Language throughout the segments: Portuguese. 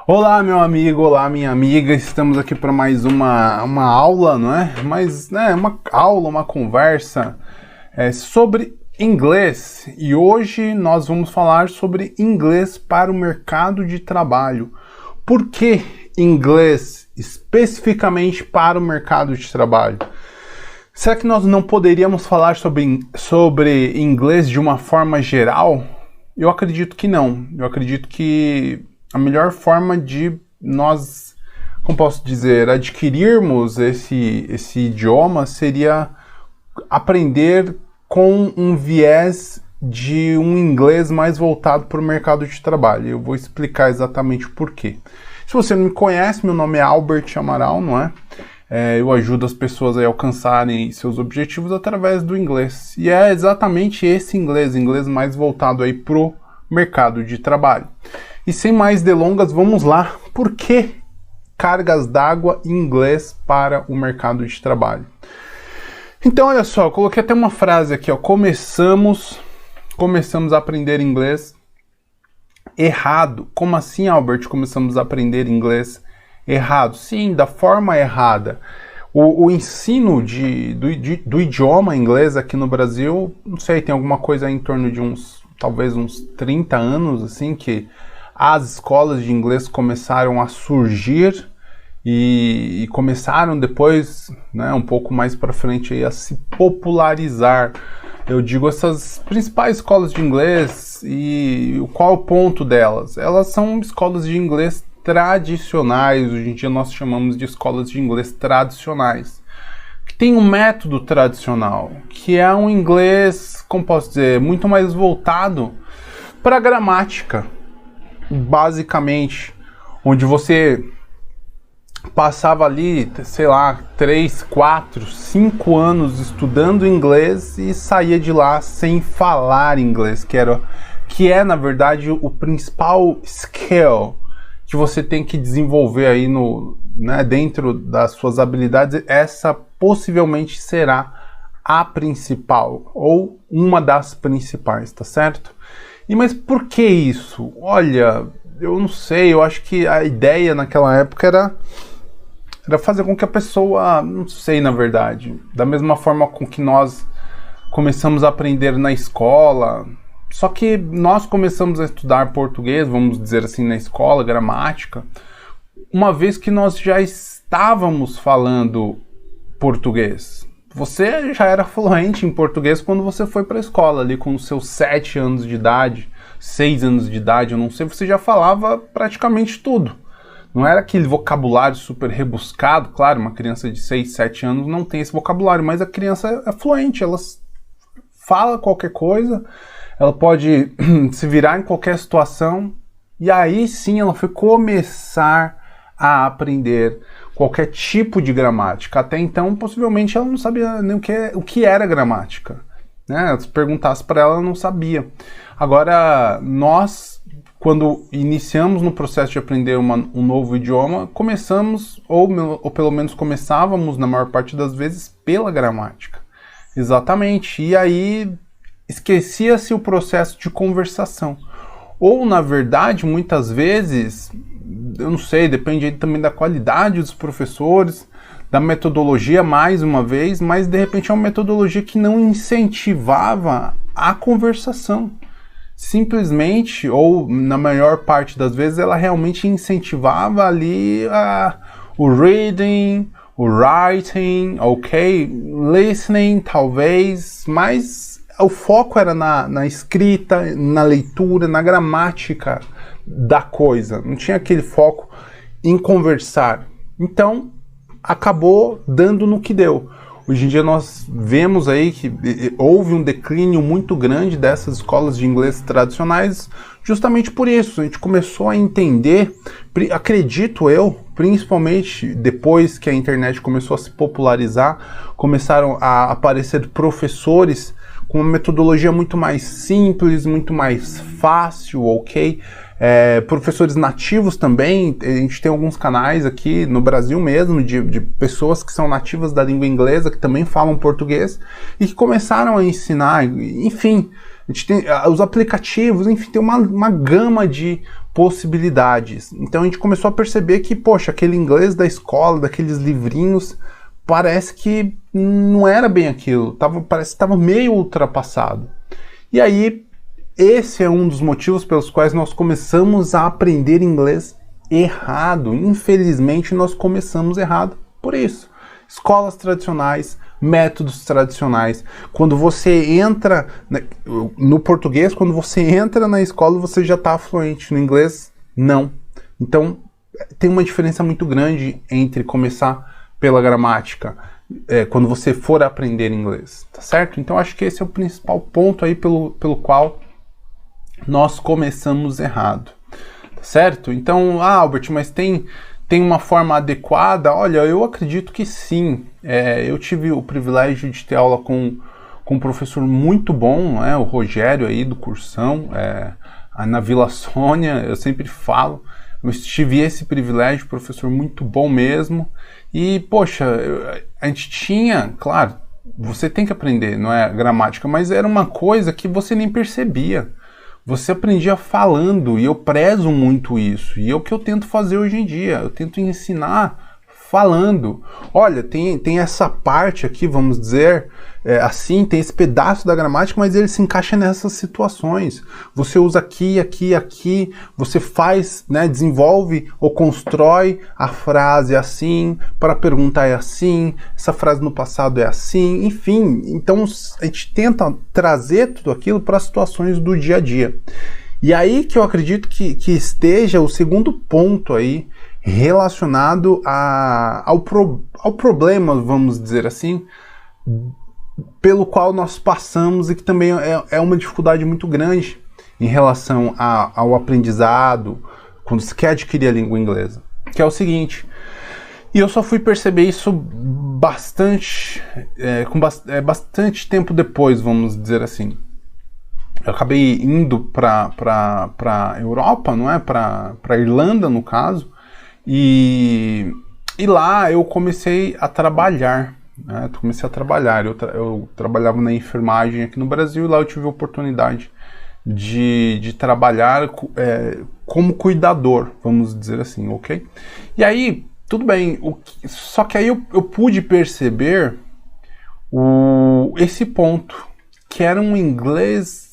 Olá, meu amigo, olá, minha amiga. Estamos aqui para mais uma aula, não é? Mas, uma aula, uma conversa sobre inglês. E hoje nós vamos falar sobre inglês para o mercado de trabalho. Por que inglês especificamente para o mercado de trabalho? Será que nós não poderíamos falar sobre inglês de uma forma geral? Eu acredito que não. Eu acredito que a melhor forma de nós, como posso dizer, adquirirmos esse idioma seria aprender com um viés de um inglês mais voltado para o mercado de trabalho. Eu vou explicar exatamente o porquê. Se você não me conhece, meu nome é Albert Amaral, não é? Eu ajudo as pessoas a alcançarem seus objetivos através do inglês. E é exatamente esse inglês mais voltado aí pro mercado de trabalho. E sem mais delongas, vamos lá. Por que cargas d'água em inglês para o mercado de trabalho? Então, olha só, eu coloquei até uma frase aqui, ó. Começamos a aprender inglês errado. Como assim, Albert? Começamos a aprender inglês errado? Sim, da forma errada. O ensino do idioma inglês aqui no Brasil, não sei, tem alguma coisa em torno de talvez uns 30 anos, assim, que as escolas de inglês começaram a surgir e começaram depois, um pouco mais para frente, aí, a se popularizar. Eu digo essas principais escolas de inglês e qual é o ponto delas? Elas são escolas de inglês tradicionais, hoje em dia nós chamamos de escolas de inglês tradicionais, que tem um método tradicional, que é um inglês, como posso dizer, muito mais voltado para a gramática, basicamente, onde você passava ali, sei lá, 3, 4, 5 anos estudando inglês e saía de lá sem falar inglês, que é na verdade o principal skill que você tem que desenvolver aí dentro das suas habilidades. Essa possivelmente será a principal, ou uma das principais, tá certo? Mas por que isso? Olha, eu não sei, eu acho que a ideia naquela época era fazer com que a pessoa, não sei na verdade, da mesma forma com que nós começamos a aprender na escola, só que nós começamos a estudar português, vamos dizer assim, na escola, gramática, uma vez que nós já estávamos falando português. Você já era fluente em português quando você foi para a escola, ali com os seus 7 anos de idade, 6 anos de idade, eu não sei, você já falava praticamente tudo. Não era aquele vocabulário super rebuscado, claro, uma criança de 6, 7 anos não tem esse vocabulário, mas a criança é fluente, ela fala qualquer coisa, ela pode se virar em qualquer situação, e aí sim ela foi começar a aprender qualquer tipo de gramática. Até então, possivelmente, ela não sabia nem o que era gramática. Se perguntasse para ela, ela não sabia. Agora, nós, quando iniciamos no processo de aprender um novo idioma, começamos, ou pelo menos começávamos, na maior parte das vezes, pela gramática. Exatamente. E aí, esquecia-se o processo de conversação. Ou, na verdade, muitas vezes, eu não sei, depende aí também da qualidade dos professores, da metodologia, mais uma vez, mas de repente é uma metodologia que não incentivava a conversação. Simplesmente, ou na maior parte das vezes, ela realmente incentivava ali o reading, o writing, ok, listening talvez, mas o foco era na escrita, na leitura, na gramática da coisa, não tinha aquele foco em conversar. Então, acabou dando no que deu. Hoje em dia nós vemos aí que houve um declínio muito grande dessas escolas de inglês tradicionais, justamente por isso. A gente começou a entender, acredito eu, principalmente depois que a internet começou a se popularizar, começaram a aparecer professores com uma metodologia muito mais simples, muito mais fácil, ok? Professores nativos também, a gente tem alguns canais aqui no Brasil mesmo, de pessoas que são nativas da língua inglesa, que também falam português, e que começaram a ensinar, enfim, a gente tem os aplicativos, enfim, tem uma gama de possibilidades. Então a gente começou a perceber que, poxa, aquele inglês da escola, daqueles livrinhos, parece que não era bem aquilo, parece que estava meio ultrapassado. E aí, esse é um dos motivos pelos quais nós começamos a aprender inglês errado. Infelizmente, nós começamos errado por isso. Escolas tradicionais, métodos tradicionais. Quando você entra no português, quando você entra na escola, você já está fluente. No inglês, não. Então, tem uma diferença muito grande entre começar pela gramática, quando você for aprender inglês, tá certo? Então, acho que esse é o principal ponto aí pelo qual nós começamos errado, tá certo? Então, Albert, mas tem uma forma adequada? Olha, eu acredito que sim. Eu tive o privilégio de ter aula com um professor muito bom, o Rogério aí do Cursão, na Vila Sônia, eu sempre falo, eu tive esse privilégio, professor muito bom mesmo, e, poxa, a gente tinha, claro, você tem que aprender, não é gramática, mas era uma coisa que você nem percebia. Você aprendia falando, e eu prezo muito isso. E é o que eu tento fazer hoje em dia. Eu tento ensinar falando. Olha, tem essa parte aqui, vamos dizer, assim, tem esse pedaço da gramática, mas ele se encaixa nessas situações. Você usa aqui, aqui, aqui, você faz, desenvolve ou constrói a frase assim, para a pergunta é assim, essa frase no passado é assim, enfim. Então, a gente tenta trazer tudo aquilo para as situações do dia a dia. E aí que eu acredito que esteja o segundo ponto aí, relacionado ao problema, vamos dizer assim, pelo qual nós passamos e que também é uma dificuldade muito grande em relação ao aprendizado, quando se quer adquirir a língua inglesa, que é o seguinte, e eu só fui perceber isso bastante tempo depois, vamos dizer assim. Eu acabei indo para a Europa, não é? Para a Irlanda, no caso, e lá eu comecei a trabalhar. Eu trabalhava na enfermagem aqui no Brasil, e lá eu tive a oportunidade de trabalhar como cuidador, vamos dizer assim, ok? E aí, tudo bem, só que aí eu pude perceber esse ponto, que era um inglês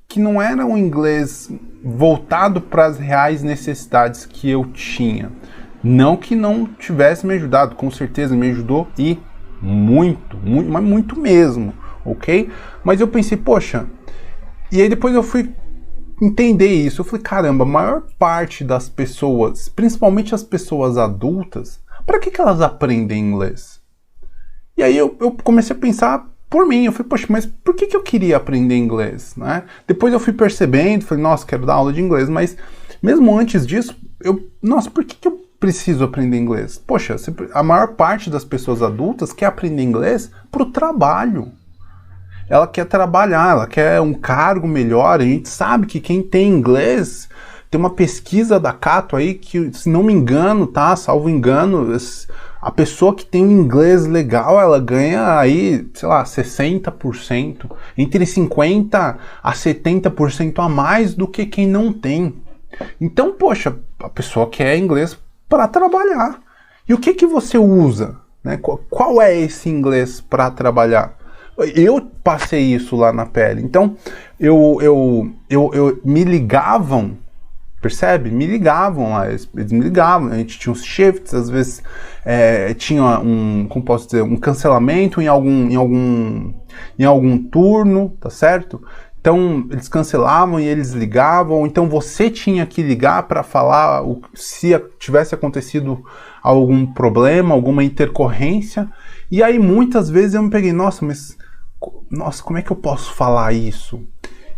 que não era um inglês voltado para as reais necessidades que eu tinha. Não que não tivesse me ajudado, com certeza me ajudou e muito, mas muito mesmo, ok? Mas eu pensei, poxa, e aí depois eu fui entender isso. Eu falei, caramba, a maior parte das pessoas, principalmente as pessoas adultas, para que elas aprendem inglês? E aí eu comecei a pensar por mim, eu falei, poxa, mas por que eu queria aprender inglês, né? Depois eu fui percebendo, falei, nossa, quero dar aula de inglês, mas mesmo antes disso, nossa, por que eu preciso aprender inglês? Poxa, a maior parte das pessoas adultas quer aprender inglês pro trabalho. Ela quer trabalhar, ela quer um cargo melhor. A gente sabe que quem tem inglês, tem uma pesquisa da Cato aí que, se não me engano, tá? Salvo engano, a pessoa que tem um inglês legal, ela ganha aí, sei lá, 60%, entre 50% a 70% a mais do que quem não tem. Então, poxa, a pessoa quer inglês para trabalhar. E o que você usa, né? Qual é esse inglês para trabalhar? Eu passei isso lá na pele. Então, eu me ligavam, percebe? Me ligavam lá, eles me ligavam, a gente tinha uns shifts, às vezes tinha como posso dizer, um cancelamento em algum turno, tá certo? Então, eles cancelavam e eles ligavam, então você tinha que ligar para falar se tivesse acontecido algum problema, alguma intercorrência, e aí muitas vezes eu me peguei, nossa, como é que eu posso falar isso?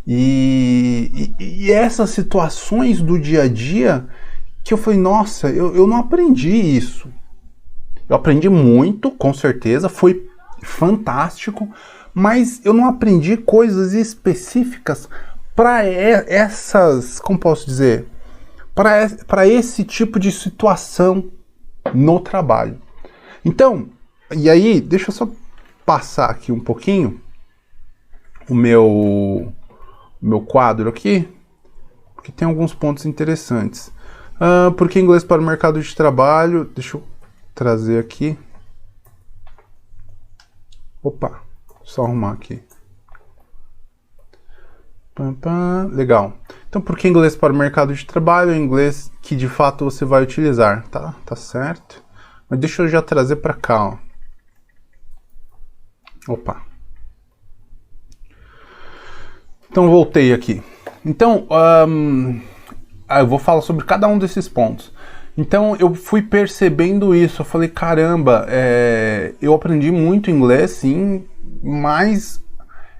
E essas situações do dia a dia que eu falei, nossa, eu não aprendi isso. Eu aprendi muito, com certeza, foi fantástico, mas eu não aprendi coisas específicas para essas, como posso dizer, para esse tipo de situação no trabalho. Então, e aí, deixa eu só passar aqui um pouquinho o meu quadro aqui. porque tem alguns pontos interessantes. Por que inglês para o mercado de trabalho? Deixa eu trazer aqui. Opa, só arrumar aqui. Legal. Então, por que inglês para o mercado de trabalho? É inglês que de fato você vai utilizar, tá? Tá certo. Mas deixa eu já trazer para cá, ó. Opa. Então, voltei aqui. Então, eu vou falar sobre cada um desses pontos. Então, eu fui percebendo isso. Eu falei, caramba, eu aprendi muito inglês, sim, mas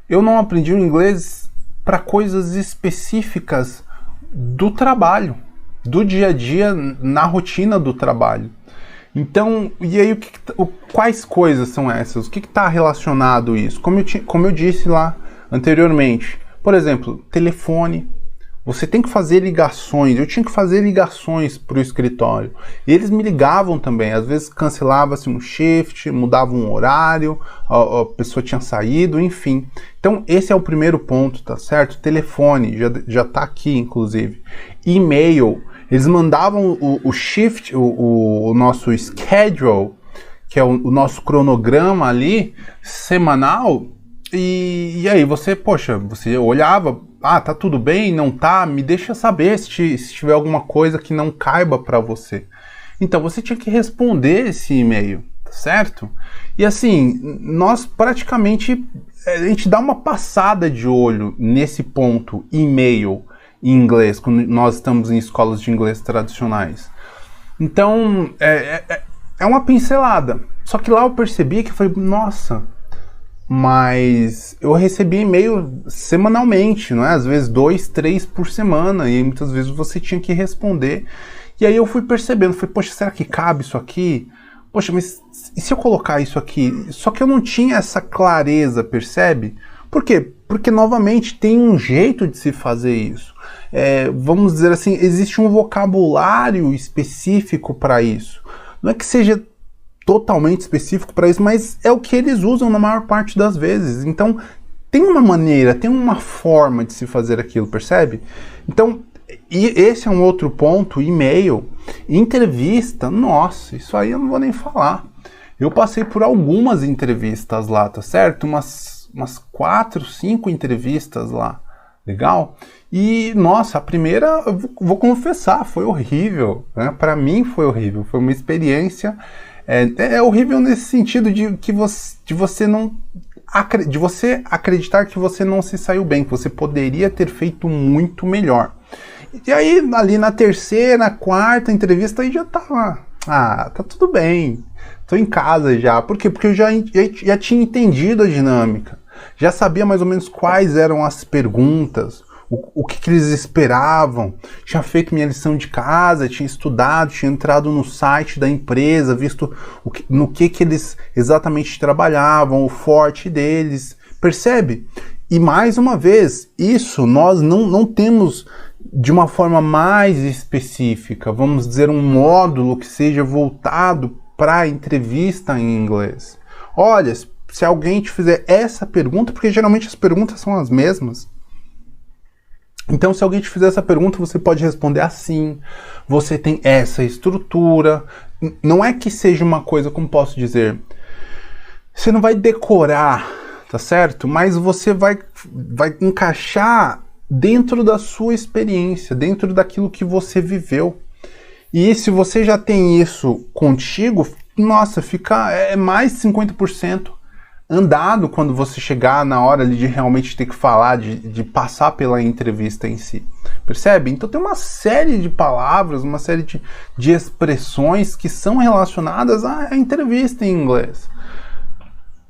eu não aprendi o inglês para coisas específicas do trabalho, do dia a dia, na rotina do trabalho. Então, e aí quais coisas são essas? O que está relacionado a isso? Como eu disse lá anteriormente, por exemplo, telefone. Você tem que fazer ligações. Eu tinha que fazer ligações para o escritório. E eles me ligavam também. Às vezes cancelava-se um shift, mudava um horário, a pessoa tinha saído, enfim. Então esse é o primeiro ponto, tá certo? Telefone, já tá aqui inclusive. E-mail, eles mandavam o shift, o nosso schedule, que é o nosso cronograma ali, semanal. E aí você olhava, tá tudo bem, não tá, me deixa saber se tiver alguma coisa que não caiba para você. Então você tinha que responder esse e-mail, tá certo? E assim, nós praticamente, a gente dá uma passada de olho nesse ponto, e-mail em inglês, quando nós estamos em escolas de inglês tradicionais. Então, é uma pincelada. Só que lá eu percebi que eu falei, nossa... Mas eu recebi e-mail semanalmente, não é? Às vezes 2, 3 por semana, e muitas vezes você tinha que responder. E aí eu fui percebendo, poxa, será que cabe isso aqui? Poxa, mas e se eu colocar isso aqui? Só que eu não tinha essa clareza, percebe? Por quê? Porque, novamente, tem um jeito de se fazer isso. Vamos dizer assim, existe um vocabulário específico para isso. Não é que seja totalmente específico para isso, mas é o que eles usam na maior parte das vezes. Então, tem uma maneira, tem uma forma de se fazer aquilo, percebe? Então, e esse é um outro ponto, e-mail, entrevista, nossa, isso aí eu não vou nem falar. Eu passei por algumas entrevistas lá, tá certo? Umas 4, 5 entrevistas lá, legal? E, nossa, a primeira, eu vou confessar, foi horrível, né? Para mim foi horrível, foi uma experiência... É horrível nesse sentido de você acreditar que você não se saiu bem, que você poderia ter feito muito melhor. E aí, ali na terceira, quarta entrevista, aí já tava, tá tudo bem, tô em casa já. Por quê? Porque eu já tinha entendido a dinâmica, já sabia mais ou menos quais eram as perguntas, o que eles esperavam, tinha feito minha lição de casa, tinha estudado, tinha entrado no site da empresa, visto no que eles exatamente trabalhavam, o forte deles, percebe? E mais uma vez, isso nós não temos de uma forma mais específica, vamos dizer um módulo que seja voltado para a entrevista em inglês. Olha, se alguém te fizer essa pergunta, porque geralmente as perguntas são as mesmas, então, se alguém te fizer essa pergunta, você pode responder assim, você tem essa estrutura. Não é que seja uma coisa, como posso dizer, você não vai decorar, tá certo? Mas você vai encaixar dentro da sua experiência, dentro daquilo que você viveu. E se você já tem isso contigo, nossa, fica mais de 50%. Andado quando você chegar na hora de realmente ter que falar, de passar pela entrevista em si. Percebe? Então tem uma série de palavras, uma série de expressões que são relacionadas à entrevista em inglês.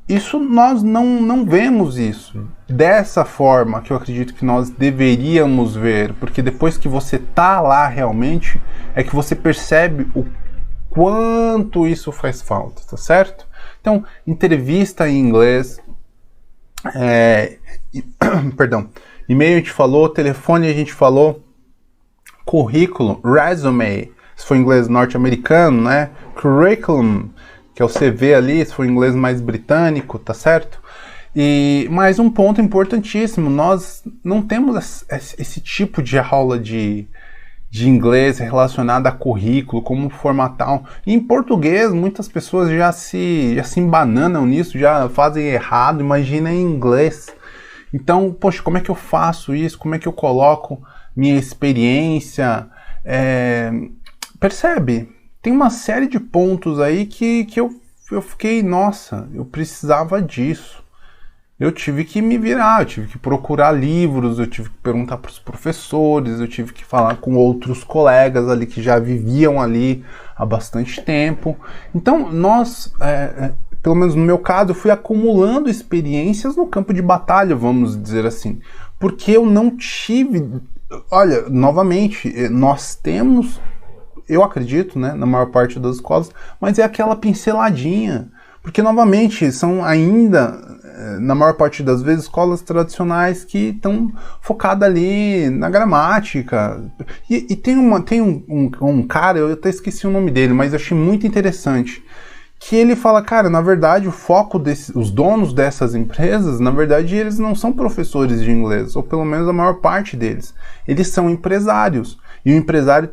Isso nós não vemos isso dessa forma que eu acredito que nós deveríamos ver, porque depois que você tá lá realmente, é que você percebe o quanto isso faz falta, tá certo? Então, entrevista em inglês, perdão, e-mail a gente falou, telefone a gente falou, currículo, resume, se for inglês norte-americano, né? Curriculum, que é o CV ali, se for inglês mais britânico, tá certo? E mais um ponto importantíssimo, nós não temos esse tipo de aula de inglês relacionada a currículo, como formatar. Em português, muitas pessoas já se embananam nisso, já fazem errado, imagina em inglês. Então, poxa, como é que eu faço isso? Como é que eu coloco minha experiência? Percebe? Tem uma série de pontos aí que eu fiquei, nossa, eu precisava disso. Eu tive que me virar, eu tive que procurar livros, eu tive que perguntar para os professores, eu tive que falar com outros colegas ali que já viviam ali há bastante tempo. Então, nós, pelo menos no meu caso, eu fui acumulando experiências no campo de batalha, vamos dizer assim. Porque eu não tive... Olha, novamente, nós temos, eu acredito, né, na maior parte das escolas, mas é aquela pinceladinha. Porque, novamente, são ainda... na maior parte das vezes, escolas tradicionais que estão focadas ali na gramática. E tem um cara, eu até esqueci o nome dele, mas eu achei muito interessante, que ele fala, cara, na verdade, o foco os donos dessas empresas, na verdade, eles não são professores de inglês, ou pelo menos a maior parte deles. Eles são empresários. E o empresário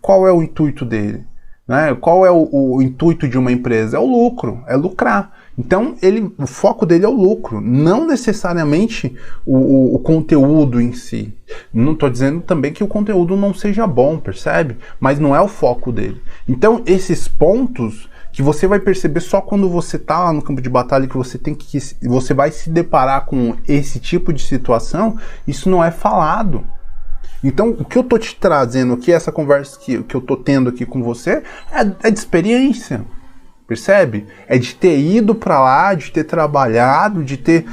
qual é o intuito dele? Né? Qual é o intuito de uma empresa? É o lucro, é lucrar. Então, o foco dele é o lucro, não necessariamente o conteúdo em si. Não estou dizendo também que o conteúdo não seja bom, percebe? Mas não é o foco dele. Então, esses pontos que você vai perceber só quando você está lá no campo de batalha, que você vai se deparar com esse tipo de situação, isso não é falado. Então, o que eu estou te trazendo aqui, essa conversa que eu estou tendo aqui com você, é de experiência. Percebe? É de ter ido para lá, de ter trabalhado, de ter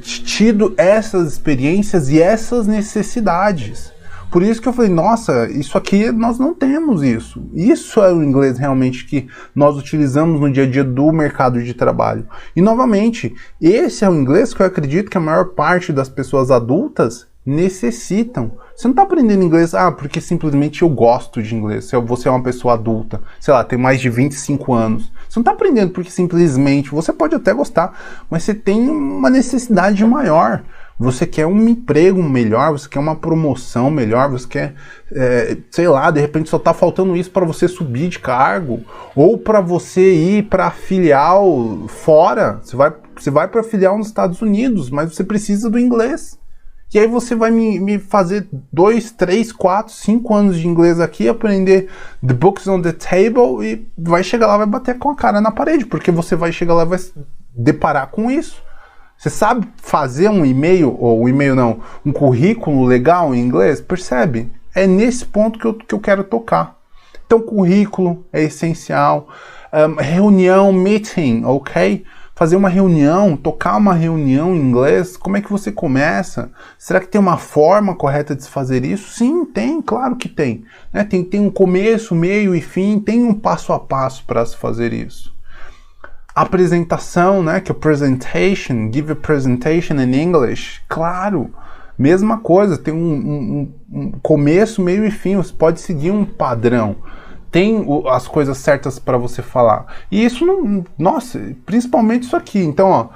tido essas experiências e essas necessidades. Por isso que eu falei, nossa, isso aqui nós não temos isso. Isso é o inglês realmente que nós utilizamos no dia a dia do mercado de trabalho. E novamente, esse é o inglês que eu acredito que a maior parte das pessoas adultas necessitam. Você não está aprendendo inglês, porque simplesmente eu gosto de inglês. Se você é uma pessoa adulta, sei lá, tem mais de 25 anos. Você não está aprendendo porque simplesmente, você pode até gostar, mas você tem uma necessidade maior. Você quer um emprego melhor, você quer uma promoção melhor, você quer, sei lá, de repente só está faltando isso para você subir de cargo, ou para você ir para a filial fora. Você vai para a filial nos Estados Unidos, mas você precisa do inglês. E aí você vai me fazer 2, 3, 4, 5 anos de inglês aqui, aprender the books on the table e vai chegar lá, vai bater com a cara na parede, porque você vai chegar lá e vai se deparar com isso. Você sabe fazer um e-mail, ou um e-mail não, um currículo legal em inglês? Percebe? É nesse ponto que eu quero tocar. Então, currículo é essencial. Reunião, meeting, ok? Fazer uma reunião, tocar uma reunião em inglês, como é que você começa? Será que tem uma forma correta de se fazer isso? Sim, tem, claro que tem. Né? Tem um começo, meio e fim, tem um passo a passo para se fazer isso. Apresentação, né? Que é presentation, give a presentation in English, claro. Mesma coisa, tem um começo, meio e fim, você pode seguir um padrão. Tem as coisas certas para você falar. E isso não... Nossa, principalmente isso aqui. Então,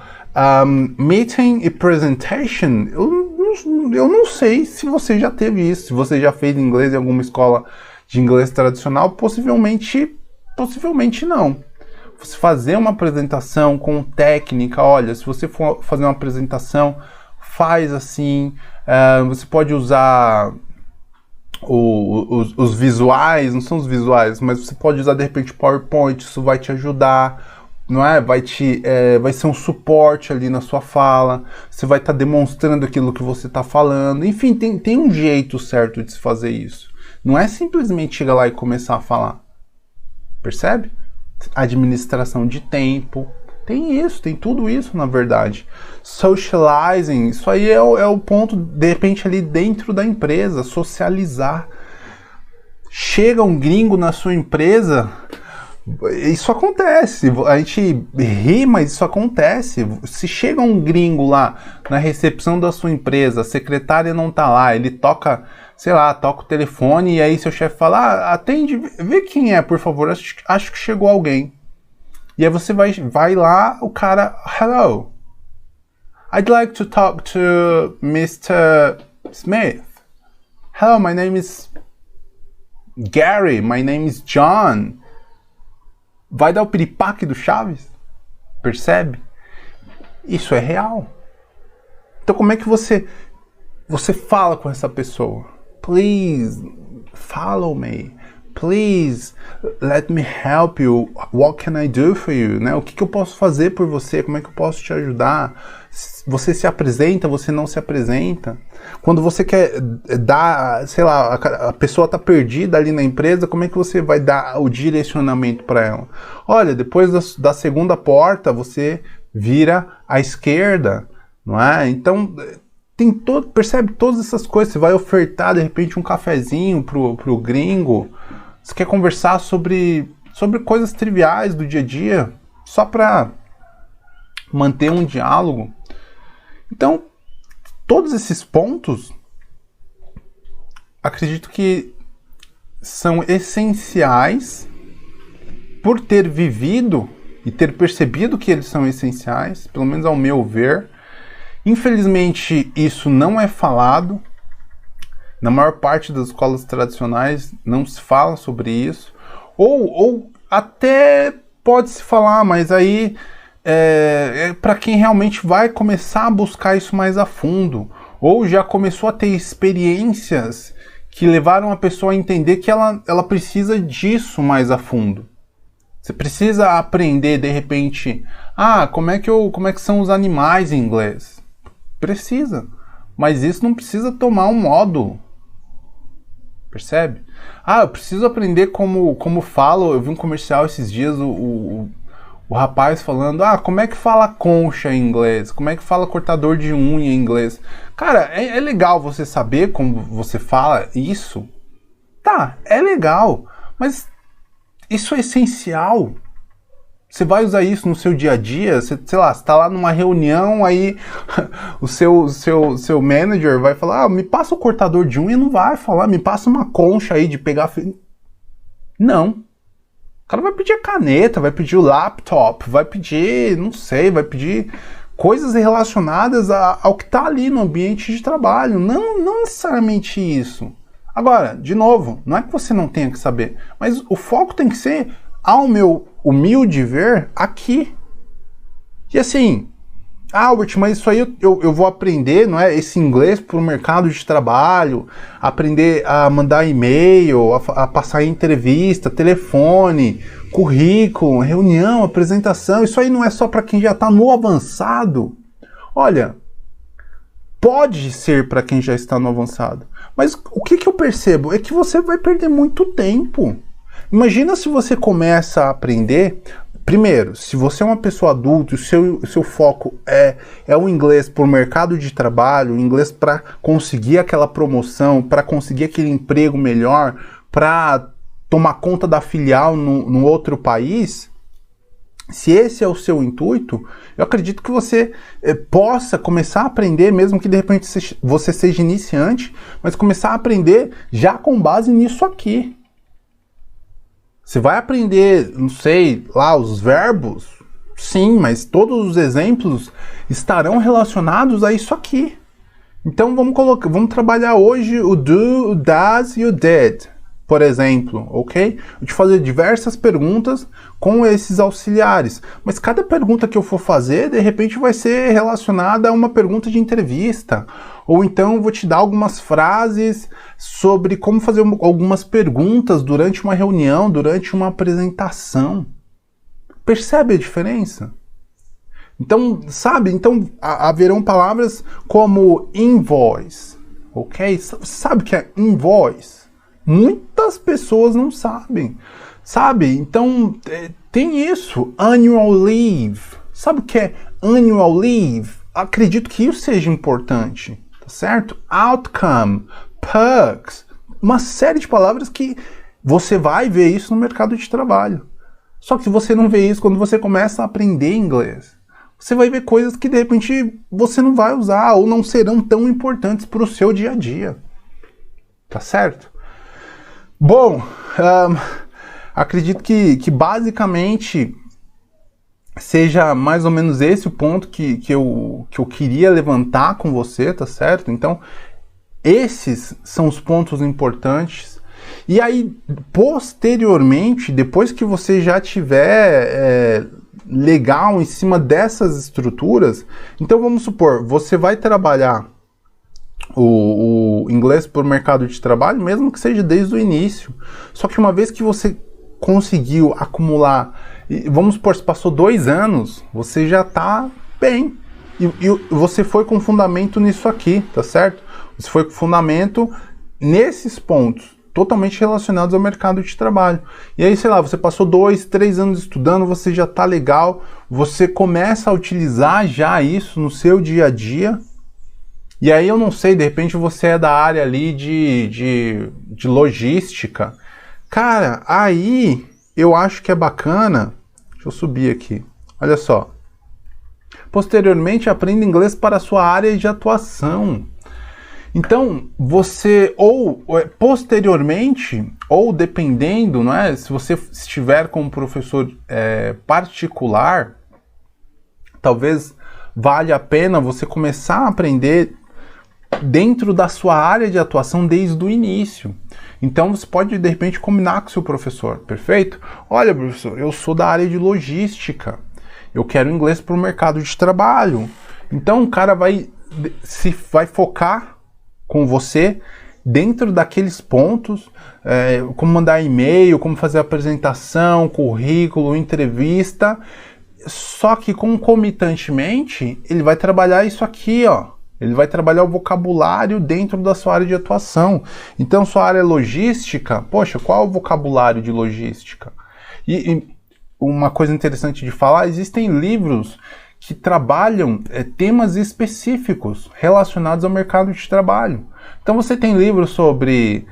meeting e presentation, eu não sei se você já teve isso, se você já fez inglês em alguma escola de inglês tradicional, possivelmente não. Você fazer uma apresentação com técnica, olha, se você for fazer uma apresentação, faz assim, você pode usar... Os visuais, não são os visuais, mas você pode usar de repente PowerPoint, isso vai te ajudar, não é? Vai ser um suporte ali na sua fala, você vai estar demonstrando aquilo que você está falando, enfim, tem um jeito certo de se fazer isso. Não é simplesmente chegar lá e começar a falar, percebe? Administração de tempo, tem tudo isso na verdade. Socializing, isso aí é o ponto, de repente ali dentro da empresa, socializar. Chega um gringo na sua empresa, isso acontece, a gente ri, mas isso acontece. Se chega um gringo lá na recepção da sua empresa, a secretária não tá lá, ele toca, sei lá, toca o telefone e aí seu chefe fala, atende, vê quem é, por favor, acho que chegou alguém. E aí você vai lá, o cara, hello. I'd like to talk to Mr. Smith. Hello, my name is Gary, my name is John. Vai dar o piripaque do Chaves? Percebe? Isso é real. Então como é que você fala com essa pessoa? Please, follow me. Please, let me help you. What can I do for you? Né? O que eu posso fazer por você? Como é que eu posso te ajudar? Você se apresenta, você não se apresenta? Quando você quer dar, sei lá, a pessoa está perdida ali na empresa, como é que você vai dar o direcionamento para ela? Olha, depois da segunda porta, você vira à esquerda, não é? Então, percebe todas essas coisas. Você vai ofertar, de repente, um cafezinho pro gringo. Você quer conversar sobre coisas triviais do dia a dia, só para manter um diálogo. Então, todos esses pontos, acredito que são essenciais por ter vivido e ter percebido que eles são essenciais, pelo menos ao meu ver. Infelizmente, isso não é falado. Na maior parte das escolas tradicionais não se fala sobre isso. Ou até pode se falar, mas aí é para quem realmente vai começar a buscar isso mais a fundo. Ou já começou a ter experiências que levaram a pessoa a entender que ela precisa disso mais a fundo. Você precisa aprender, de repente, como é que são os animais em inglês? Precisa. Mas isso não precisa tomar um módulo. Percebe? Eu preciso aprender como falo. Eu vi um comercial esses dias, o rapaz falando, como é que fala concha em inglês? Como é que fala cortador de unha em inglês? Cara, é legal você saber como você fala isso. Tá, é legal. Mas isso é essencial. Você vai usar isso no seu dia a dia? Você está lá numa reunião, aí o seu manager vai falar, me passa o cortador de unha, não vai falar, me passa uma concha aí de pegar... Não. O cara vai pedir a caneta, vai pedir o laptop, vai pedir, não sei, vai pedir coisas relacionadas ao que está ali no ambiente de trabalho. Não necessariamente isso. Agora, de novo, não é que você não tenha que saber, mas o foco tem que ser, ao meu humilde ver, aqui. E assim, Albert, mas isso aí eu vou aprender, não é? Esse inglês para o mercado de trabalho, aprender a mandar e-mail, a passar em entrevista, telefone, currículo, reunião, apresentação. Isso aí não é só para quem já está no avançado. Olha, pode ser para quem já está no avançado. Mas o que eu percebo é que você vai perder muito tempo. Imagina se você começa a aprender. Primeiro, se você é uma pessoa adulta e o seu foco é o inglês para o mercado de trabalho, o inglês para conseguir aquela promoção, para conseguir aquele emprego melhor, para tomar conta da filial no outro país, se esse é o seu intuito, eu acredito que você possa começar a aprender, mesmo que de repente você seja iniciante, mas começar a aprender já com base nisso aqui. Você vai aprender, não sei, lá os verbos? Sim, mas todos os exemplos estarão relacionados a isso aqui. Então vamos trabalhar hoje o do, o does e o did, por exemplo, ok? Eu vou te fazer diversas perguntas com esses auxiliares, mas cada pergunta que eu for fazer, de repente vai ser relacionada a uma pergunta de entrevista, ou então eu vou te dar algumas frases sobre como fazer algumas perguntas durante uma reunião, durante uma apresentação. Percebe a diferença? Então, sabe? Então, haverão palavras como invoice, ok? Sabe o que é invoice? Muitas pessoas não sabem, sabe? Então, tem isso, annual leave. Sabe o que é annual leave? Acredito que isso seja importante, tá certo? Outcome, perks, uma série de palavras que você vai ver isso no mercado de trabalho. Só que você não vê isso quando você começa a aprender inglês. Você vai ver coisas que de repente você não vai usar ou não serão tão importantes para o seu dia a dia. Tá certo? Bom, acredito que basicamente seja mais ou menos esse o ponto que eu queria levantar com você, tá certo? Então, esses são os pontos importantes. E aí, posteriormente, depois que você já tiver legal em cima dessas estruturas, então vamos supor, você vai trabalhar o inglês para o mercado de trabalho, mesmo que seja desde o início. Só que uma vez que você conseguiu acumular, vamos supor, se passou 2 anos, você já está bem. E você foi com fundamento nisso aqui, tá certo? Você foi com fundamento nesses pontos, totalmente relacionados ao mercado de trabalho. E aí, sei lá, você passou 2, 3 anos estudando, você já está legal, você começa a utilizar já isso no seu dia a dia. E aí eu não sei, de repente você é da área ali de logística. Cara, aí eu acho que é bacana. Deixa eu subir aqui. Olha só. Posteriormente, aprenda inglês para a sua área de atuação. Então, você, ou posteriormente, ou dependendo, não é? Se você estiver com um professor particular, talvez valha a pena você começar a aprender dentro da sua área de atuação desde o início. Então você pode de repente combinar com o seu professor, perfeito? Olha, professor, eu sou da área de logística, eu quero inglês para o mercado de trabalho. Então o cara vai focar com você dentro daqueles pontos, como mandar e-mail, como fazer apresentação, currículo, entrevista. Só que concomitantemente ele vai trabalhar isso aqui, ó. Ele vai trabalhar o vocabulário dentro da sua área de atuação. Então, sua área é logística, poxa, qual é o vocabulário de logística? E uma coisa interessante de falar, existem livros que trabalham temas específicos relacionados ao mercado de trabalho. Então, você tem livros sobre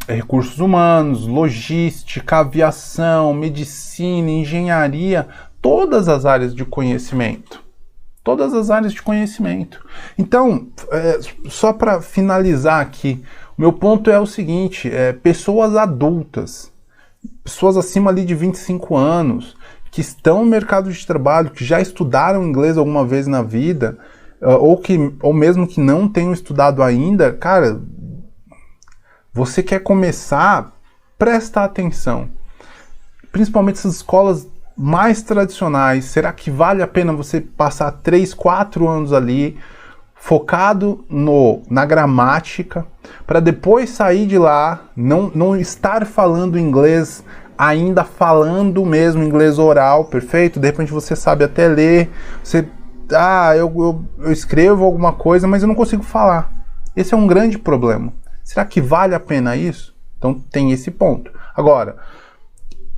recursos humanos, logística, aviação, medicina, engenharia, todas as áreas de conhecimento. Todas as áreas de conhecimento. Então, só para finalizar aqui, o meu ponto é o seguinte, pessoas adultas, pessoas acima ali de 25 anos, que estão no mercado de trabalho, que já estudaram inglês alguma vez na vida, ou mesmo que não tenham estudado ainda, cara, você quer começar, presta atenção. Principalmente essas escolas mais tradicionais, será que vale a pena você passar 3, 4 anos ali focado na gramática, para depois sair de lá, não estar falando inglês, ainda falando mesmo inglês oral, perfeito? De repente você sabe até ler, eu escrevo alguma coisa, mas eu não consigo falar. Esse é um grande problema. Será que vale a pena isso? Então tem esse ponto. Agora,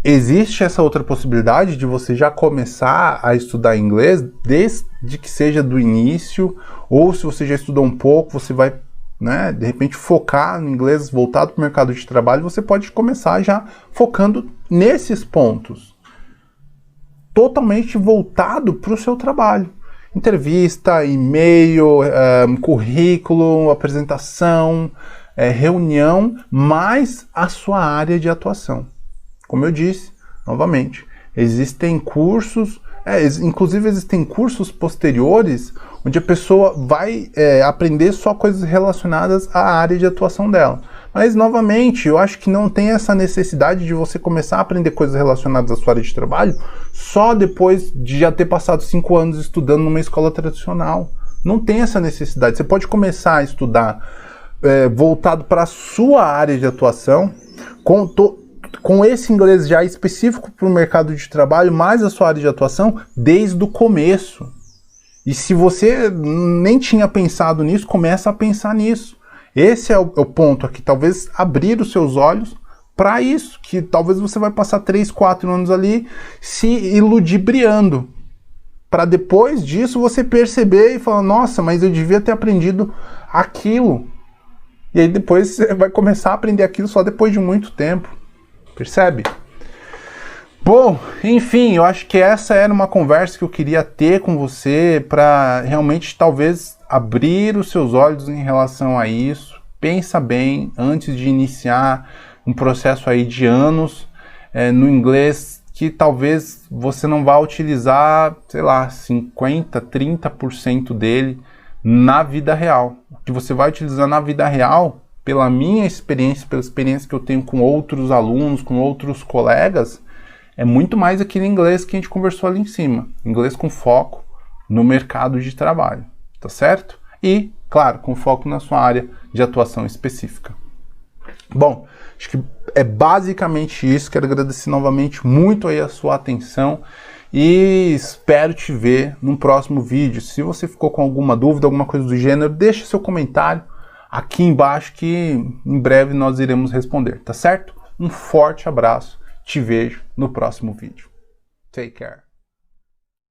existe essa outra possibilidade de você já começar a estudar inglês desde que seja do início, ou se você já estudou um pouco, você vai, né, de repente focar no inglês voltado para o mercado de trabalho, você pode começar já focando nesses pontos, totalmente voltado para o seu trabalho. Entrevista, e-mail, currículo, apresentação, reunião, mais a sua área de atuação. Como eu disse, novamente, existem cursos, inclusive existem cursos posteriores, onde a pessoa vai aprender só coisas relacionadas à área de atuação dela. Mas, novamente, eu acho que não tem essa necessidade de você começar a aprender coisas relacionadas à sua área de trabalho só depois de já ter passado 5 anos estudando numa escola tradicional. Não tem essa necessidade. Você pode começar a estudar voltado para a sua área de atuação, com esse inglês já específico para o mercado de trabalho, mais a sua área de atuação, desde o começo. E se você nem tinha pensado nisso, começa a pensar nisso. Esse é o ponto aqui, talvez abrir os seus olhos para isso, que talvez você vai passar 3, 4 anos ali se iludibriando, para depois disso você perceber e falar, nossa, mas eu devia ter aprendido aquilo. E aí depois você vai começar a aprender aquilo só depois de muito tempo. Percebe? Bom, enfim, eu acho que essa era uma conversa que eu queria ter com você para realmente talvez abrir os seus olhos em relação a isso. Pensa bem antes de iniciar um processo aí de anos no inglês que talvez você não vá utilizar, sei lá, 50, 30% dele na vida real. O que você vai utilizar na vida real, pela minha experiência, pela experiência que eu tenho com outros alunos, com outros colegas, é muito mais aquele inglês que a gente conversou ali em cima. Inglês com foco no mercado de trabalho, tá certo? E, claro, com foco na sua área de atuação específica. Bom, acho que é basicamente isso. Quero agradecer novamente muito aí a sua atenção e espero te ver num próximo vídeo. Se você ficou com alguma dúvida, alguma coisa do gênero, deixa seu comentário aqui embaixo que em breve nós iremos responder, tá certo? Um forte abraço, te vejo no próximo vídeo. Take care.